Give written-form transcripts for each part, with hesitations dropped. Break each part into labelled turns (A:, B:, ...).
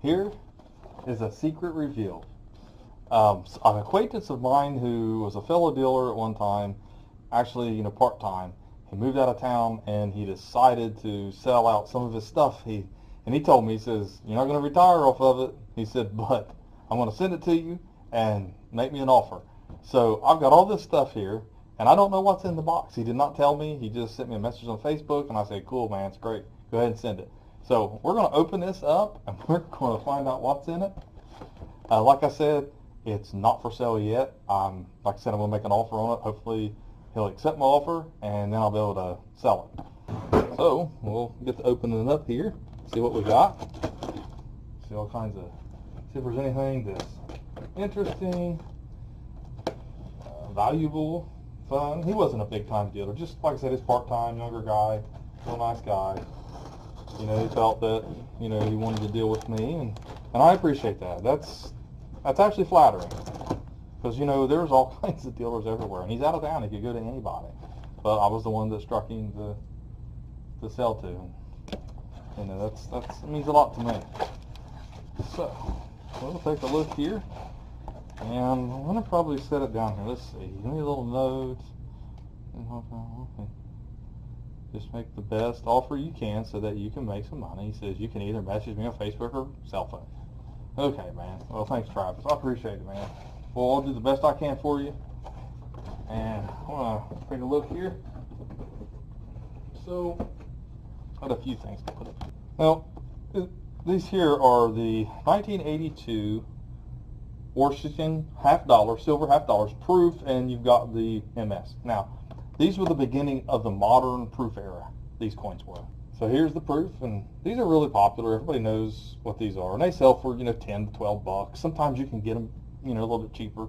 A: Here is a secret reveal. An acquaintance of mine who was a fellow dealer at one time, actually, part-time, he moved out of town and he decided to sell out some of his stuff. He told me, he says, "You're not going to retire off of it." He said, "But I'm going to send it to you and make me an offer." So I've got all this stuff here, and I don't know what's in the box. He did not tell me. He just sent me a message on Facebook, and I said, "Cool, man, it's great. Go ahead and send it." So we're going to open this up, and we're going to find out what's in it. Like I said, it's not for sale yet. Like I said, I'm going to make an offer on it. Hopefully he'll accept my offer, and then I'll be able to sell it. So we'll get to opening it up here, see what we got, see all kinds of, see if there's anything that's interesting, valuable, fun. He wasn't a big-time dealer. Just like I said, he's part-time, younger guy, real nice guy. He felt that, he wanted to deal with me, and I appreciate that. That's actually flattering. Because, there's all kinds of dealers everywhere, and he's out of town. He could go to anybody. But I was the one that struck him to sell to. And, that means a lot to me. So, we'll take a look here. And I'm going to probably set it down here. Let's see. Give me a little note. Just make the best offer you can so that you can make some money. He says you can either message me on Facebook or cell phone. Okay, man. Well, thanks, Travis. I appreciate it, man. Well, I'll do the best I can for you. And I'm going to take a look here. So, I got a few things to put up. Now, these here are the 1982 Washington $half, silver $half, proof, and you've got the MS. Now, these were the beginning of the modern proof era, these coins were. So here's the proof, and these are really popular. Everybody knows what these are, and they sell for, 10 to 12 bucks. Sometimes you can get them, a little bit cheaper.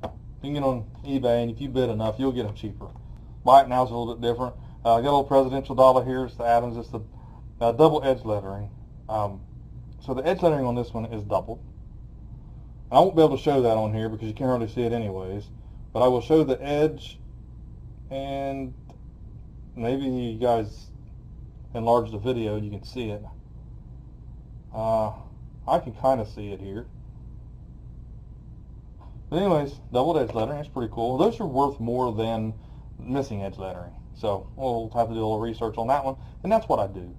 A: You can get on eBay, and if you bid enough, you'll get them cheaper. Buy it now is a little bit different. I got a little presidential dollar here. It's the Adams. It's the double edge lettering. So the edge lettering on this one is doubled. I won't be able to show that on here because you can't hardly see it anyways, but I will show the edge, and maybe you guys enlarge the video and you can see it. I can kind of see it here. But anyways, double edge lettering, that's pretty cool. Those are worth more than missing edge lettering. So we'll have to do a little research on that one, and that's what I do.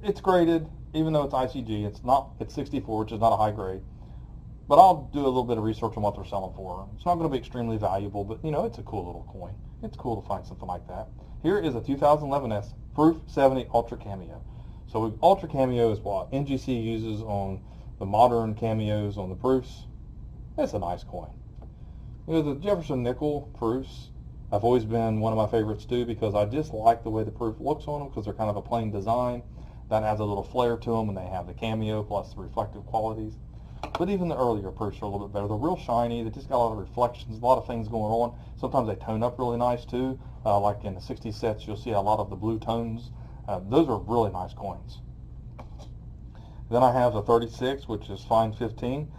A: It's graded, even though it's ICG, it's 64, which is not a high grade. But I'll do a little bit of research on what they're selling for. It's not going to be extremely valuable, but it's a cool little coin. It's cool to find something like that. Here is a 2011S Proof 70 Ultra Cameo. So Ultra Cameo is what NGC uses on the modern cameos on the proofs. It's a nice coin. The Jefferson Nickels proofs have always been one of my favorites too, because I just like the way the proof looks on them, because they're kind of a plain design that adds a little flair to them, and they have the cameo plus the reflective qualities. But even the earlier proofs are a little bit better. They're real shiny. They just got a lot of reflections, a lot of things going on. Sometimes they tone up really nice too. Like in the 60 sets, you'll see a lot of the blue tones. Those are really nice coins. Then I have the 36, which is fine 15.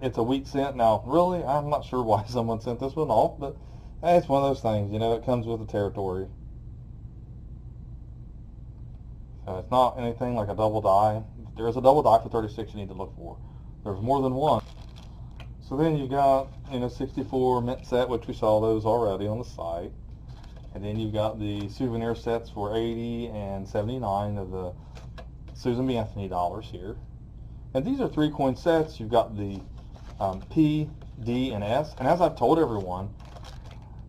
A: It's a wheat cent. Now, really, I'm not sure why someone sent this one off, but hey, it's one of those things. It comes with the territory. So it's not anything like a double die. If there is a double die for 36 you need to look for. There's more than one. So then you got 64 mint set, which we saw those already on the site, and then you've got the souvenir sets for 80 and 79 of the Susan B. Anthony dollars here. And these are 3-coin sets. You've got the P, D, and S. And as I've told everyone,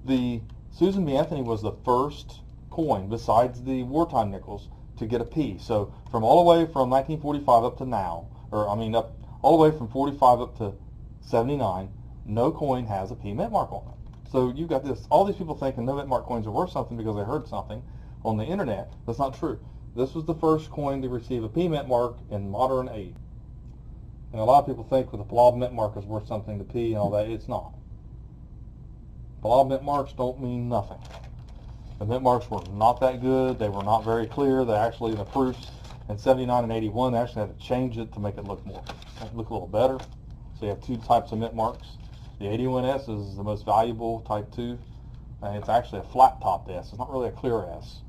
A: the Susan B. Anthony was the first coin besides the wartime nickels to get a P. So from all the way from 1945 up to now, up all the way from 45 up to 79, no coin has a P mint mark on it. So you've got all these people thinking no mint mark coins are worth something because they heard something on the internet. That's not true. This was the first coin to receive a P mint mark in modern age. And a lot of people think with a blob mint mark is worth something, the P and all that. It's not. Blob mint marks don't mean nothing. The mint marks were not that good. They were not very clear. They actually, the proofs in 79 and 81, they actually had to change it to make it look a little better. So you have two types of mint marks. The 81S is the most valuable, type 2. And it's actually a flat-topped S. It's not really a clear S.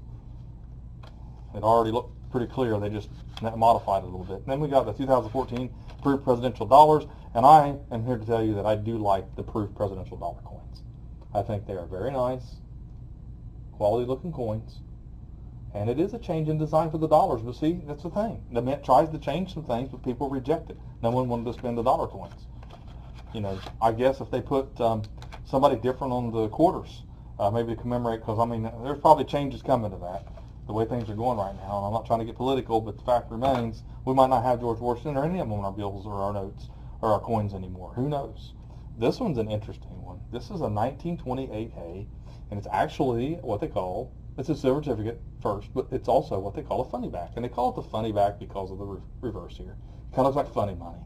A: It already looked pretty clear. They just modified it a little bit. And then we got the 2014 Proof Presidential Dollars, and I am here to tell you that I do like the Proof Presidential Dollar coins. I think they are very nice, quality-looking coins, and it is a change in design for the dollars. But see, that's the thing. The Mint tries to change some things, but people reject it. No one wanted to spend the dollar coins. You know, I guess if they put somebody different on the quarters, maybe to commemorate, because I mean, there's probably changes coming to that, the way things are going right now. And I'm not trying to get political, but the fact remains, we might not have George Washington or any of them on our bills or our notes or our coins anymore. Who knows? This one's an interesting one. This is a 1928A, and it's actually what they call, it's a silver certificate first, but it's also what they call a funny back. And they call it the funny back because of the reverse here. It kind of looks like funny money.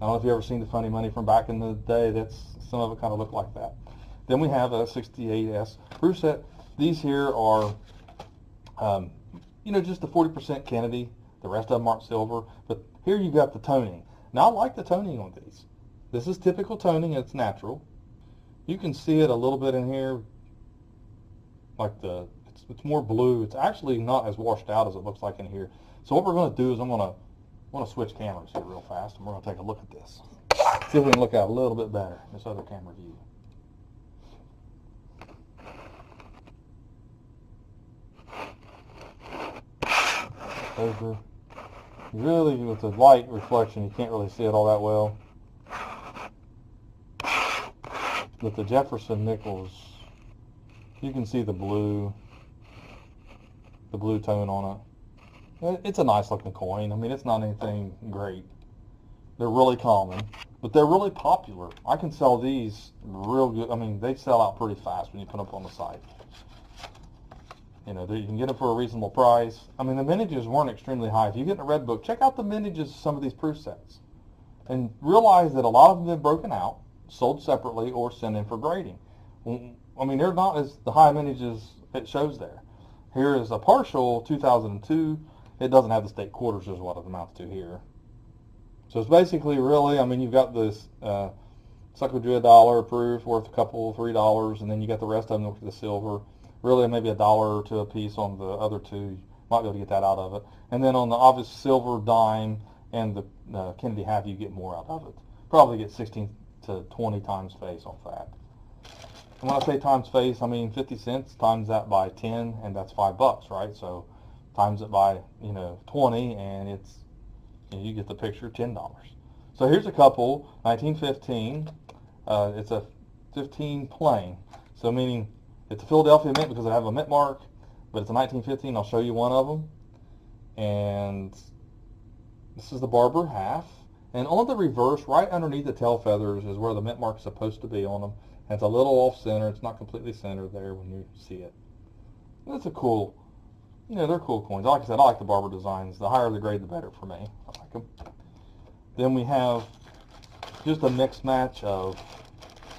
A: I don't know if you've ever seen the funny money from back in the day. Some of it kind of looked like that. Then we have a 68S proof set. These here are, you know, just the 40% Kennedy. The rest of them aren't silver. But here you got the toning. Now I like the toning on these. This is typical toning. It's natural. You can see it a little bit in here. Like it's more blue. It's actually not as washed out as it looks like in here. So what we're going to do is I'm going to switch cameras here real fast, and we're going to take a look at this. See if we can look at it a little bit better, this other camera view. Really, with the light reflection, you can't really see it all that well. But the Jefferson Nickels, you can see the blue tone on it. It's a nice looking coin. I mean, it's not anything great. They're really common, but they're really popular. I can sell these real good. I mean, they sell out pretty fast when you put them up on the site. You know, you can get them for a reasonable price. I mean, the mintages weren't extremely high. If you get in a red book, check out the mintages of some of these proof sets and realize that a lot of them have been broken out, sold separately, or sent in for grading. I mean, they're not as the high mintages it shows there. Here is a partial 2002. It doesn't have the state quarters is what it amounts to here. So it's basically really, I mean, you've got this $1 proof worth a couple, $3, and then you got the rest of them with the silver. Really maybe $1 or $2 a piece on the other two. You might be able to get that out of it. And then on the obvious silver dime and the Kennedy half, you get more out of it. Probably get 16 to 20 times face off that. And when I say times face, I mean 50 cents times that by 10, and that's $5, right? So times it by 20, and it's you get the picture, $10. So here's a couple, 1915. It's a 15 plain. So meaning it's a Philadelphia Mint because I have a mint mark, but it's a 1915. I'll show you one of them. And this is the barber half. And on the reverse, right underneath the tail feathers is where the mint mark is supposed to be on them. And it's a little off center. It's not completely centered there when you see it. That's a cool, they're cool coins. Like I said, I like the barber designs. The higher the grade, the better for me. I like them. Then we have just a mix match of,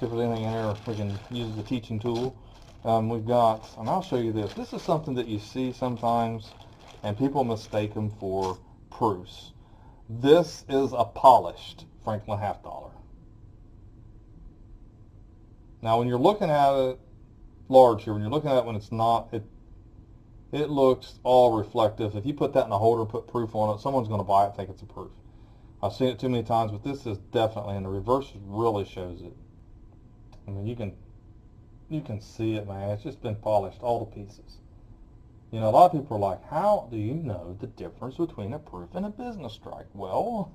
A: if there's anything in there we can use as a teaching tool. We've got, and I'll show you this. This is something that you see sometimes, and people mistake them for proofs. This is a polished Franklin half dollar. Now, when you're looking at it large here, when you're looking at it when it's not, it looks all reflective. If you put that in a holder and put proof on it, someone's going to buy it and think it's a proof. I've seen it too many times, but this is definitely, and the reverse really shows it. I mean, you can see it, man. It's just been polished, all the pieces. A lot of people are like, how do you know the difference between a proof and a business strike? Well,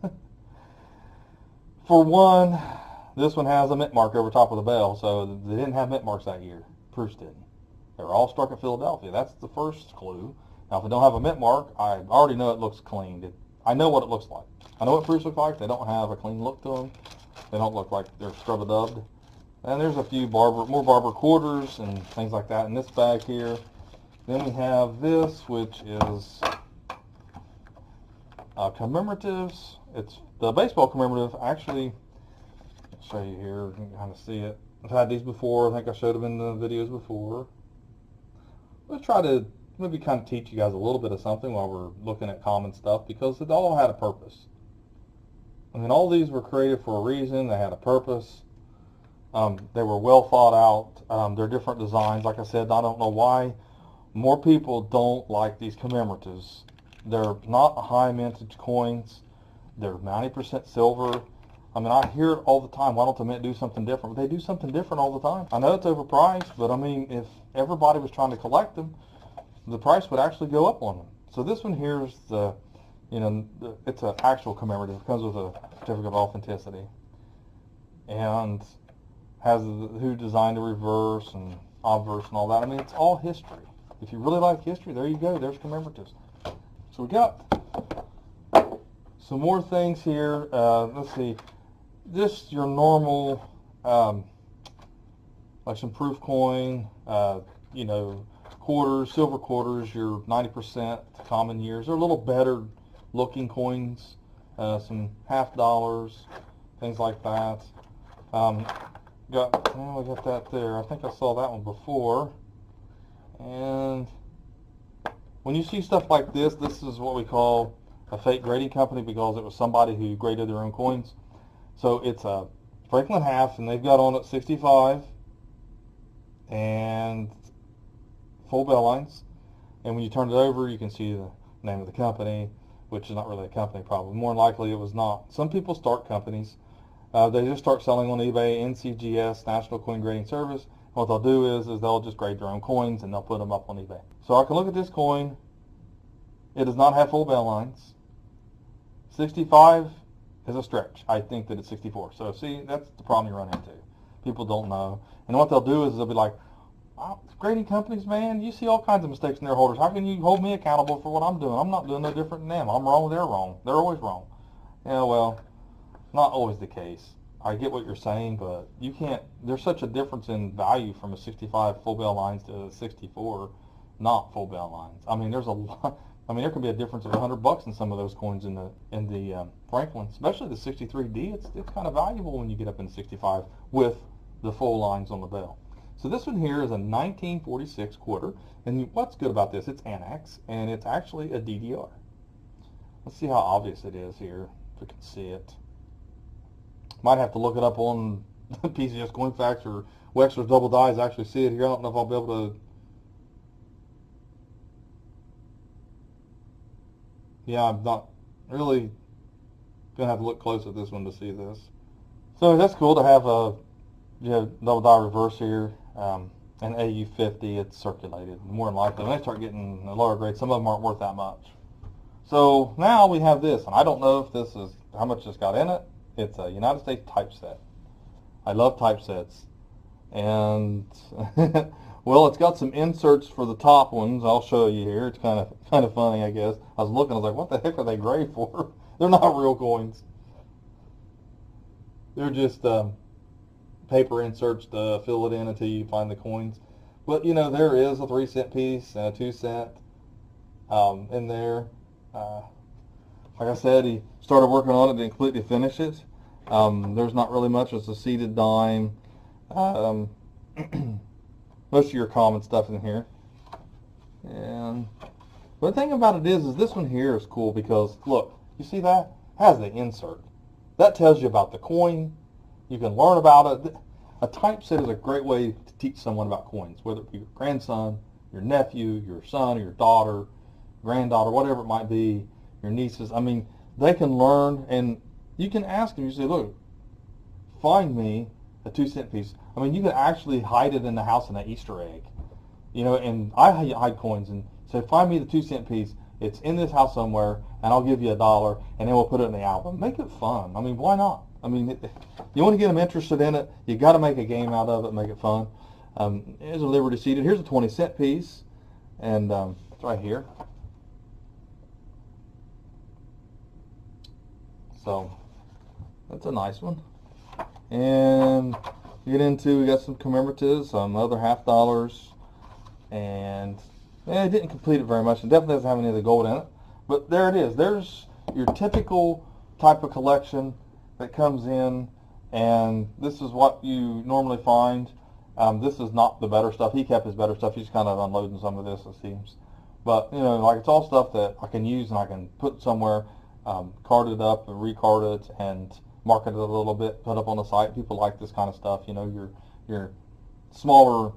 A: for one, this one has a mint mark over top of the bell, so they didn't have mint marks that year. Proofs didn't. They were all struck at Philadelphia. That's the first clue. Now, if they don't have a mint mark, I already know it looks clean. I know what it looks like. I know what proofs look like. They don't have a clean look to them. They don't look like they're scrub-a-dubbed. And there's a few more barber quarters and things like that in this bag here. Then we have this, which is Commemoratives. It's the baseball commemorative. Actually, I'll show you here. You can kind of see it. I've had these before. I think I showed them in the videos before. Let's try to maybe kind of teach you guys a little bit of something while we're looking at common stuff, because it all had a purpose. I mean, all these were created for a reason. They had a purpose. They were well thought out. They're different designs. Like I said, I don't know why more people don't like these commemoratives. They're not high mintage coins. They're 90% silver. I mean, I hear it all the time. Why don't the mint do something different? But they do something different all the time. I know it's overpriced, but I mean, if everybody was trying to collect them, the price would actually go up on them. So this one here is the, it's an actual commemorative. It comes with a certificate of authenticity, and has who designed the reverse and obverse and all that. I mean, it's all history. If you really like history, there you go. There's commemoratives. So we got some more things here. Let's see. Just your normal, like some proof coin, quarters, silver quarters, your 90% common years. They're a little better looking coins, some $50, things like that. We got that there. I think I saw that one before. And when you see stuff like this is what we call a fake grading company, because it was somebody who graded their own coins. So it's a Franklin half, and they've got on it 65 and full bell lines. And when you turn it over, you can see the name of the company, which is not really a company probably. More than likely it was not. Some people start companies. They just start selling on eBay, NCGS, National Coin Grading Service. What they'll do is they'll just grade their own coins and they'll put them up on eBay. So I can look at this coin. It does not have full bell lines. 65 is a stretch. I think that it's 64. So see, that's the problem you run into. People don't know. And what they'll do is they'll be like, oh, grading companies, man, you see all kinds of mistakes in their holders. How can you hold me accountable for what I'm doing? I'm not doing no different than them. I'm wrong, they're wrong. They're always wrong. Yeah, well, not always the case. I get what you're saying, but you can't, there's such a difference in value from a 65 full bell lines to a 64 not full bell lines. I mean, there's a lot. I mean, there could be a difference of $100 in some of those coins in the Franklin, especially the 63D. It's kind of valuable when you get up in 65 with the full lines on the bell. So this one here is a 1946 quarter, and what's good about this? It's annex, and it's actually a DDR. Let's see how obvious it is here, if we can see it. Might have to look it up on PCS Coin Facts or Wexler's Double Dies to actually see it here. I don't know if I'll be able to. Yeah, I'm not really going to have to look close at this one to see this. So that's cool to have a double die reverse here. An AU50, it's circulated. More than likely, when they start getting a lower grade, some of them aren't worth that much. So now we have this, and I don't know if this is how much it's got in it. It's a United States typeset. I love typesets. And well, it's got some inserts for the top ones. I'll show you here. It's kind of funny, I guess. I was looking, I was like, what the heck are they gray for? They're not real coins. They're just paper inserts to fill it in until you find the coins. But you know, there is a 3-cent piece and a 2-cent in there. Like I said, he started working on it, didn't completely finish it. There's not really much. It's a seeded dime. Most of your common stuff in here. And the thing about it is this one here is cool because, look, you see that? It has the insert. That tells you about the coin. You can learn about it. A typeset is a great way to teach someone about coins, whether it be your grandson, your nephew, your son, or your daughter, granddaughter, whatever it might be, your nieces. I mean, they can learn, and you can ask them. You say, look, find me a 2-cent piece. I mean, you can actually hide it in the house in an Easter egg. You know, and I hide coins and say, find me the 2-cent piece. It's in this house somewhere, and I'll give you $1, and then we'll put it in the album. Make it fun. I mean, why not? I mean, you want to get them interested in it, you got to make a game out of it, make it fun. Here's a Liberty seated. Here's a 20-cent piece, and it's right here. So that's a nice one. And you get into, we got some commemoratives, some other $50, and it didn't complete it very much. It definitely doesn't have any of the gold in it, but there it is. There's your typical type of collection that comes in, and this is what you normally find. This is not the better stuff. He kept his better stuff. He's kind of unloading some of this, it seems. But you know, like, it's all stuff that I can use and I can put somewhere, card it up and recard it and market it a little bit, put up on the site. People like this kind of stuff, you know, your smaller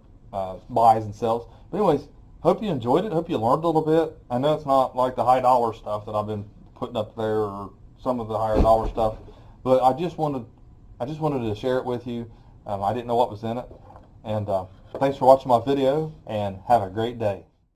A: buys and sells. But anyways, hope you enjoyed it. Hope you learned a little bit. I know it's not like the high dollar stuff that I've been putting up there, or some of the higher dollar stuff, but I just wanted to share it with you. I didn't know what was in it, and thanks for watching my video, and have a great day.